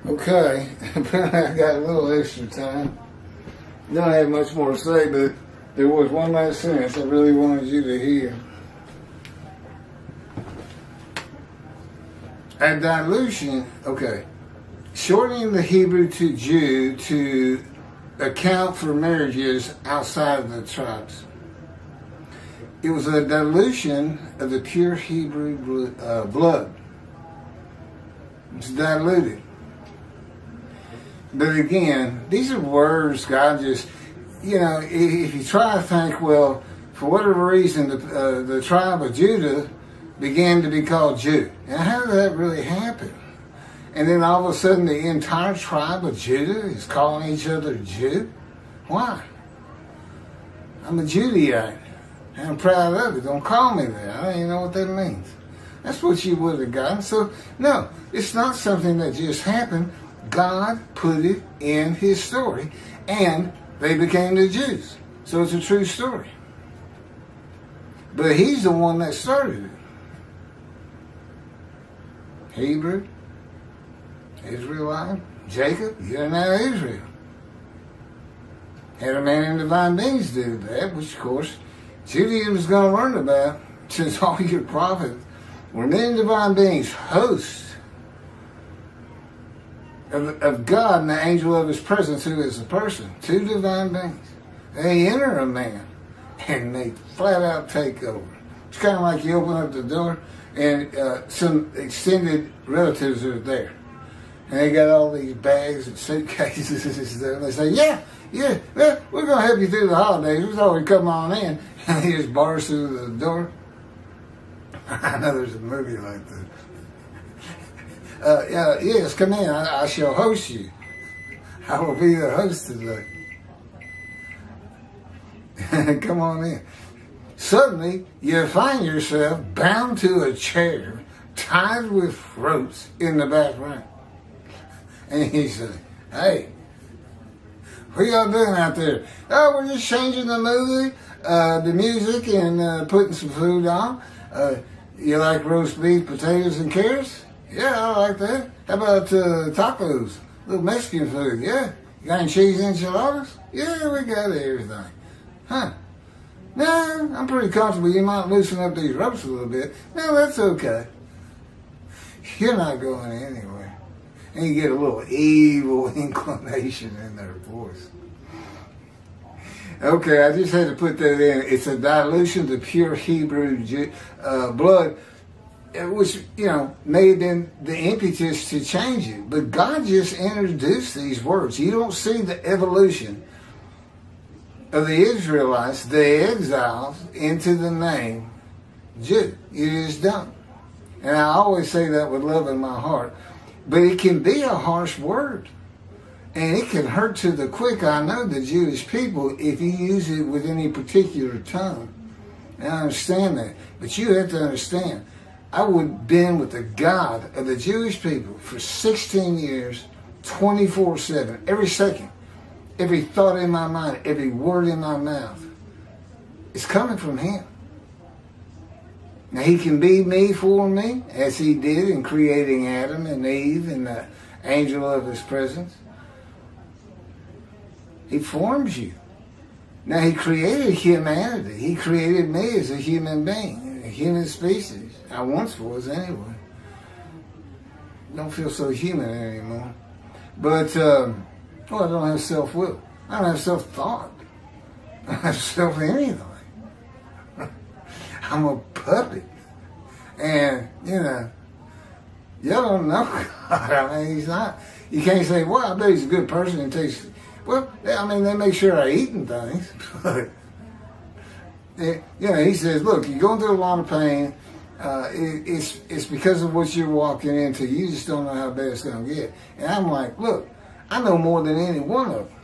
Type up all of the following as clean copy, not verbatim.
Okay, apparently I got a little extra time. Don't have much more to say, but there was one last sentence I really wanted you to hear. A dilution, okay, shortening the Hebrew to Jew to account for marriages outside of the tribes. It was a dilution of the pure Hebrew blood. It's diluted. But again, these are words God just, if you try to think, well, for whatever reason, the tribe of Judah began to be called Jew. Now, how did that really happen? And then all of a sudden, the entire tribe of Judah is calling each other Jew? Why? I'm a Judaite. And I'm proud of it. Don't call me that. I don't even know what that means. That's what you would have gotten. So, no, it's not something that just happened. God put it in his story, and they became the Jews. So it's a true story. But he's the one that started it. Hebrew, Israelite, Jacob, you're now Israel. Had a man in divine beings do that, which of course Judaism is going to learn about, since all your prophets were men in divine beings, hosts of God and the angel of his presence, who is a person, two divine beings. They enter a man and they flat out take over. It's kind of like you open up the door and some extended relatives are there. And they got all these bags and suitcases and stuff. And they say, yeah, well, we're going to help you through the holidays. We thought we'd come on in. And he just bars through the door. I know there's a movie like that. Yes, come in. I shall host you. I will be the host today. Come on in. Suddenly, you find yourself bound to a chair, tied with ropes in the back room. And he said, hey, what y'all doing out there? Oh, we're just changing the movie, the music, and putting some food on. You like roast beef, potatoes, and carrots? Yeah, I like that. How about tacos? A little Mexican food, yeah. You got any cheese enchiladas? Yeah, we got everything. Huh. No, I'm pretty comfortable. You might loosen up these ropes a little bit. No, that's okay. You're not going anywhere. And you get a little evil inclination in their voice. Okay, I just had to put that in. It's a dilution of the pure Hebrew blood, which, made them the impetus to change it. But God just introduced these words. You don't see the evolution of the Israelites, the exiles, into the name Jew. It is done. And I always say that with love in my heart. But it can be a harsh word. And it can hurt to the quick. I know the Jewish people, if you use it with any particular tone. And I understand that. But you have to understand, I would have been with the God of the Jewish people for 16 years, 24/7, every second, every thought in my mind, every word in my mouth. It's coming from him. Now, he can be me for me, as he did in creating Adam and Eve and the angel of his presence. He forms you. Now, he created humanity. He created me as a human being, a human species. I once was, anyway. Don't feel so human anymore. But, I don't have self-will. I don't have self-thought. I don't have self-anything. I'm a puppet. And, y'all don't know God. I mean, he's not. You can't say, well, I bet he's a good person and takes. Well, they make sure I eat and things. But, he says, look, you're going through a lot of pain. It's because of what you're walking into. You just don't know how bad it's going to get. And I'm like, look, I know more than any one of them.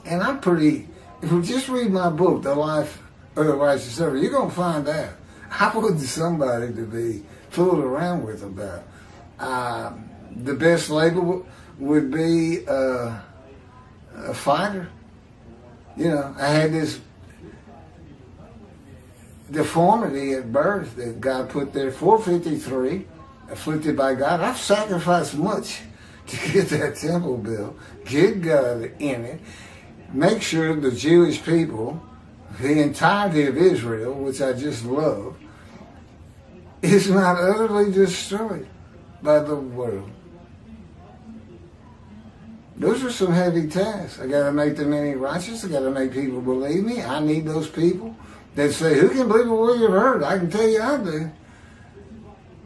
And I'm pretty, if you just read my book, The Life of the Righteous Servant, you're going to find out. I wasn't somebody to be fooled around with about. The best label would be a fighter. I had this deformity at birth that God put there, 453, afflicted by God. I've sacrificed much to get that temple built, get God in it, make sure the Jewish people, the entirety of Israel, which I just love, is not utterly destroyed by the world. Those are some heavy tasks. I got to make the many righteous. I got to make people believe me. I need those people that say, who can believe a word you've heard? I can tell you I do.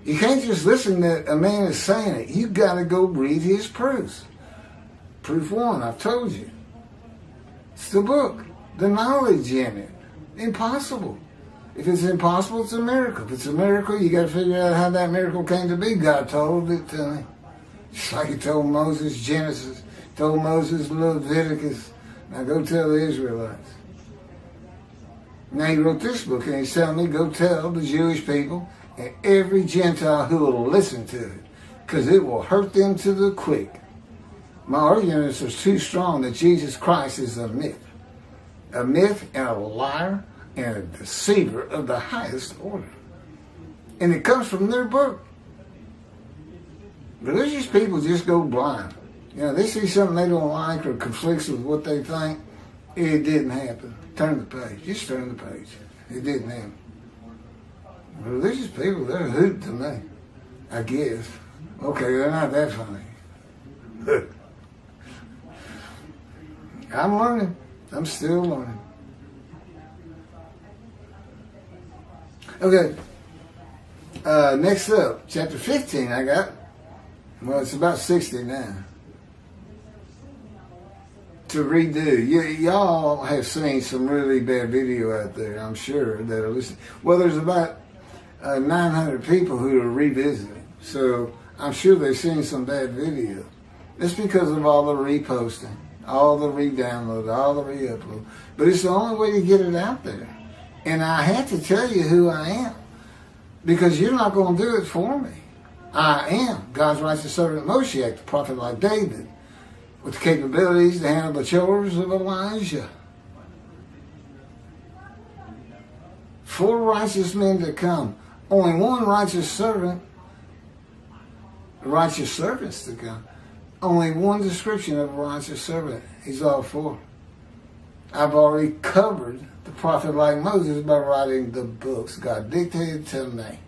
You can't just listen that a man is saying it. You got to go read his proofs. Proof 1, I've told you. It's the book. The knowledge in it. Impossible. If it's impossible, it's a miracle. If it's a miracle, you got to figure out how that miracle came to be. God told it to me. Just like he told Moses Genesis, told Moses Leviticus. Now go tell the Israelites. Now he wrote this book and he's telling me, go tell the Jewish people and every Gentile who will listen to it, because it will hurt them to the quick. My arguments are too strong that Jesus Christ is a myth and a liar and a deceiver of the highest order. And it comes from their book. Religious people just go blind. You know, they see something they don't like or conflicts with what they think. It didn't happen. Turn the page. Just turn the page. It didn't happen. Religious people, they're a hoot to me, I guess. Okay, they're not that funny. I'm learning. I'm still learning. Okay. Next up, chapter 15 I got. Well, it's about 60 now. To redo. Y'all have seen some really bad video out there, I'm sure, that are listening. Well, there's about 900 people who are revisiting. So I'm sure they've seen some bad video. It's because of all the reposting, all the re-download, all the re-upload. But it's the only way to get it out there. And I have to tell you who I am, because you're not going to do it for me. I am God's righteous servant Moshiach, the prophet like David, with the capabilities to handle the chores of Elijah. 4 righteous men to come. Only one righteous servant, righteous servants to come. Only one description of a righteous servant. He's all 4. I've already covered the prophet like Moses by writing the books God dictated to me.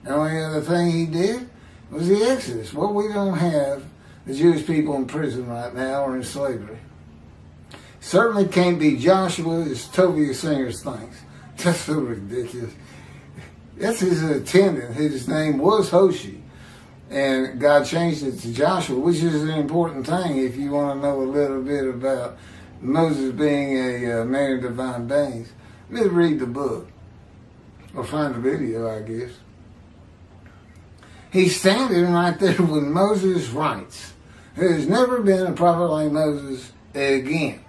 The only other thing he did was the Exodus. Well, we don't have the Jewish people in prison right now or in slavery. Certainly can't be Joshua, as Tovia Singers thinks. That's so ridiculous. That's his attendant. His name was Hoshi. And God changed it to Joshua, which is an important thing if you want to know a little bit about Moses being a man of divine beings. Let's read the book. Or find the video, I guess. He's standing right there when Moses writes. There's never been a prophet like Moses again.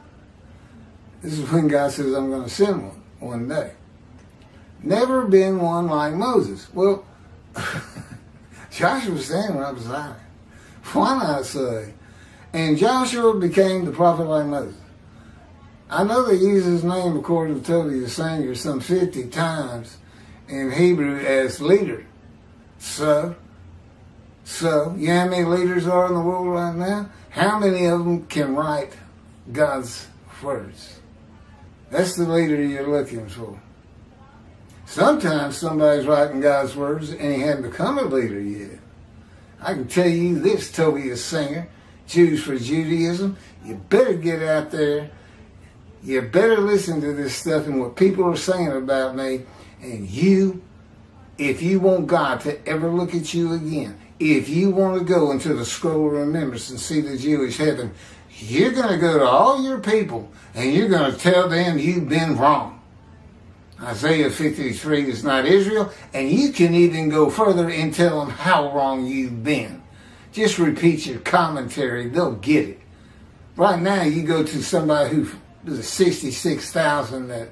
This is when God says, I'm going to send one day. Never been one like Moses. Well, Joshua was standing right beside him. Why not say? And Joshua became the prophet like Moses. I know they use his name, according to Tovia Singer, some 50 times in Hebrew as leader. So, you know how many leaders are in the world right now? How many of them can write God's words? That's the leader you're looking for. Sometimes somebody's writing God's words and he hasn't become a leader yet. I can tell you this, Tovia Singer, Jews for Judaism, you better get out there. You better listen to this stuff and what people are saying about me. And you, if you want God to ever look at you again, if you want to go into the scroll of remembrance and see the Jewish heaven, you're going to go to all your people and you're going to tell them you've been wrong. Isaiah 53 is not Israel, and you can even go further and tell them how wrong you've been. Just repeat your commentary, they'll get it. Right now, you go to somebody who, there's 66,000 that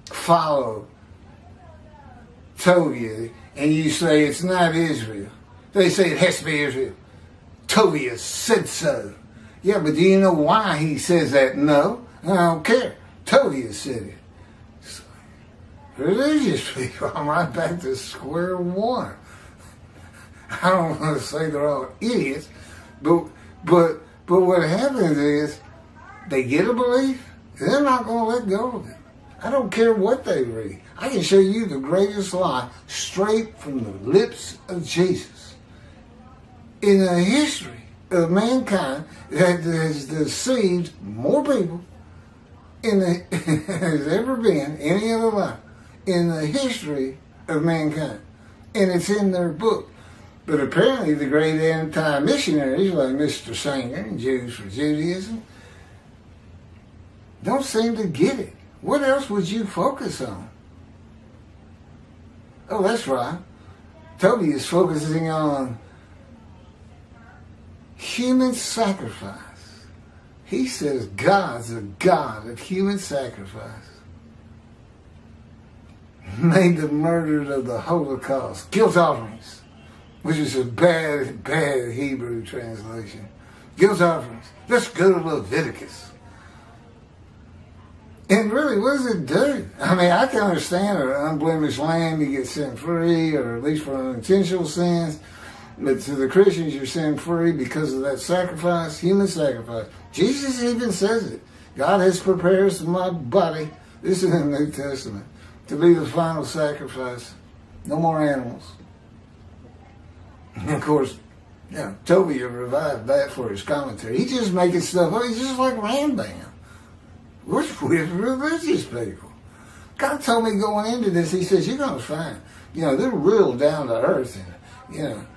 follow Tovia, and you say it's not Israel. They say it has to be Israel. Tovia said so. Yeah, but do you know why he says that? No, I don't care. Tovia said it. Religious people, I'm right back to square one. I don't want to say they're all idiots, But what happens is they get a belief, and they're not going to let go of it. I don't care what they read. I can show you the greatest lie straight from the lips of Jesus in the history of mankind that has deceived more people has ever been any other life in the history of mankind. And it's in their book. But apparently the great anti-missionaries like Mr. Sanger and Jews for Judaism don't seem to get it. What else would you focus on? Oh, that's right. Toby is focusing on human sacrifice. He says God's a God of human sacrifice. Made the murder of the Holocaust guilt offerings, which is a bad Hebrew translation. Guilt offerings. Let's go to Leviticus. And really, what does it do? I mean, I can understand an unblemished lamb, you get sin free, or at least for unintentional sins. But to the Christians, you're sin free because of that sacrifice, human sacrifice. Jesus even says it. God has prepared my body, this is in the New Testament, to be the final sacrifice. No more animals. And of course, Toby revived that for his commentary. He's just making stuff up. He's just like Rambam. With religious people. God told me going into this, he says, you're going to find, they're real down to earth and,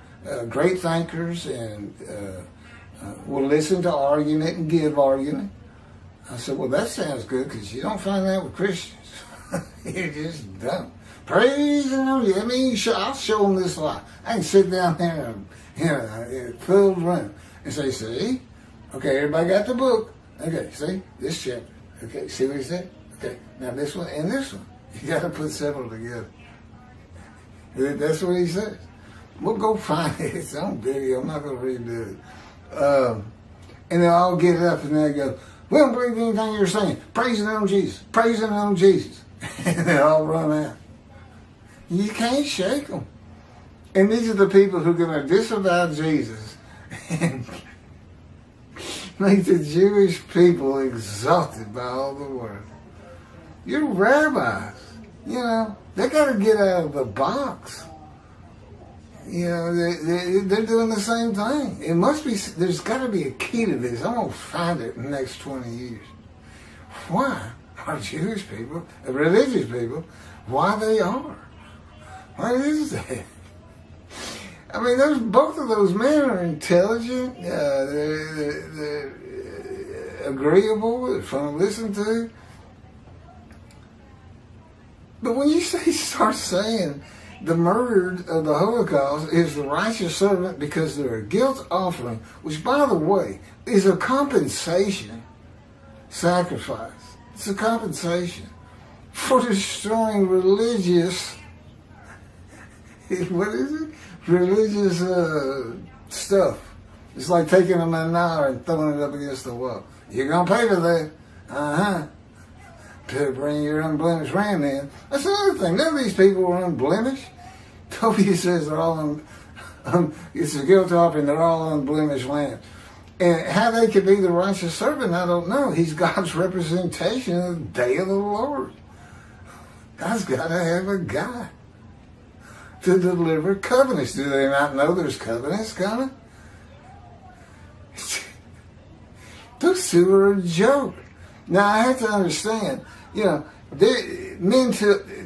great thinkers and will listen to argument and give argument. I said, well, that sounds good because you don't find that with Christians. You just don't. Praise and I mean, I'll show them this lie. I can sit down there in a filled room and say, see? Okay, everybody got the book. Okay, see? This chapter. Okay, see what he said? Okay, now this one and this one. You got to put several together. That's what he says. We'll go find it. It's on video. I'm not going to redo it. And they'll all get up and they go, we don't believe anything you're saying. Praising on Jesus. Praising on Jesus. And they all run out. You can't shake them. And these are the people who are going to disavow Jesus and make the Jewish people exalted by all the world. You're rabbis. They got to get out of the box. They're doing the same thing. It must be, there's got to be a key to this. I'm going to find it in the next 20 years. Why are Jewish people, religious people, why they are? What is that? I mean, both of those men are intelligent, they're agreeable, they're fun to listen to. But when you start saying the murdered of the Holocaust is the righteous servant because they're a guilt offering, which, by the way, is a compensation sacrifice. It's a compensation for destroying religious, what is it? Religious stuff. It's like taking a manara and throwing it up against the wall. You're going to pay for that. Uh-huh. Better bring your unblemished ram in. That's another thing. None of these people are unblemished. Toby says they're all it's a guilt offering, they're all unblemished lambs. And how they could be the righteous servant, I don't know. He's God's representation of the day of the Lord. God's got to have a guy to deliver covenants. Do they not know there's covenants coming? Those two are a joke. Now, I have to understand, men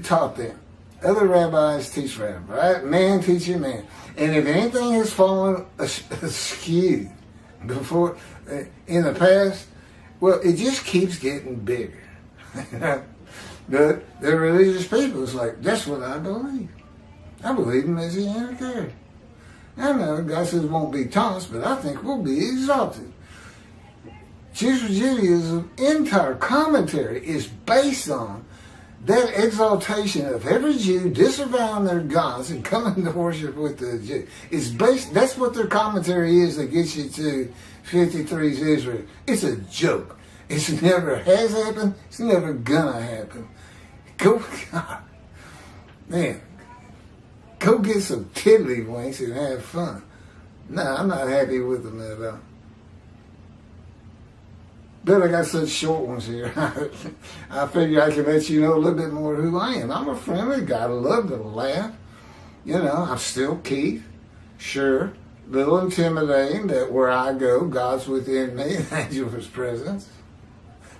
taught them. Other rabbis teach rabbis, right? Man teaching man. And if anything has fallen askew before, in the past, well, it just keeps getting bigger. But the religious people is like, that's what I believe. I believe in Messianic era. I know God says won't be tossed, but I think we'll be exalted. Jews for Judaism entire commentary is based on that exaltation of every Jew disavowing their gods and coming to worship with the Jew. It's based. That's what their commentary is that gets you to 53's Israel. It's a joke. It's never has happened. It's never gonna happen. Go get some tiddlywinks and have fun. No, I'm not happy with them at all. But I got such short ones here. I figure I can let you know a little bit more who I am. I'm a friendly guy. I love to laugh. You know, I'm still Keith. Sure, a little intimidating that where I go, God's within me, and angel of his presence.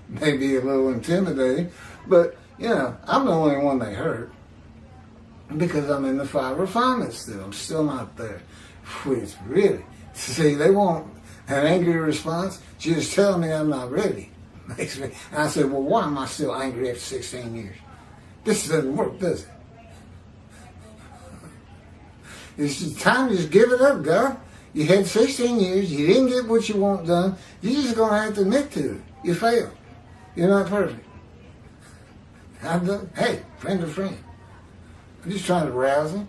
Maybe a little intimidating, but, you know, I'm the only one they hurt because I'm in the fire refinement still. I'm still not there. Which really, see, they want an angry response. Just tell me I'm not ready. Makes me. And I said, well, why am I still angry after 16 years? This doesn't work, does it? It's time to just give it up, God. You had 16 years. You didn't get what you want done. You're just going to have to admit to it. You failed. You're not perfect. Hey, friend of friend. I'm just trying to rouse him.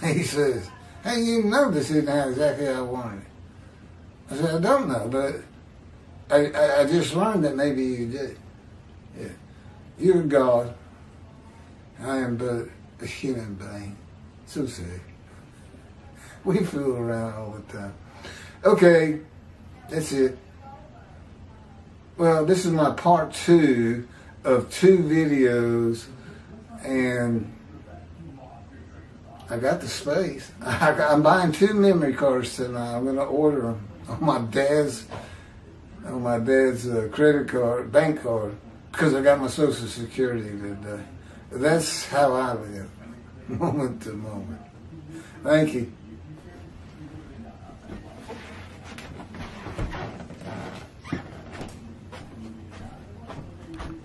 He says, hey, you know this isn't exactly how I wanted it. I said, I don't know, but I just learned that maybe you did. Yeah. You're God. I am but a human being. So sad. We fool around all the time. Okay, that's it. Well, this is my part 2 of 2 videos, and I got the space. I'm buying 2 memory cards tonight. I'm going to order them on my dad's credit card, bank card, because I got my Social Security today. That's how I live, moment to moment. Thank you.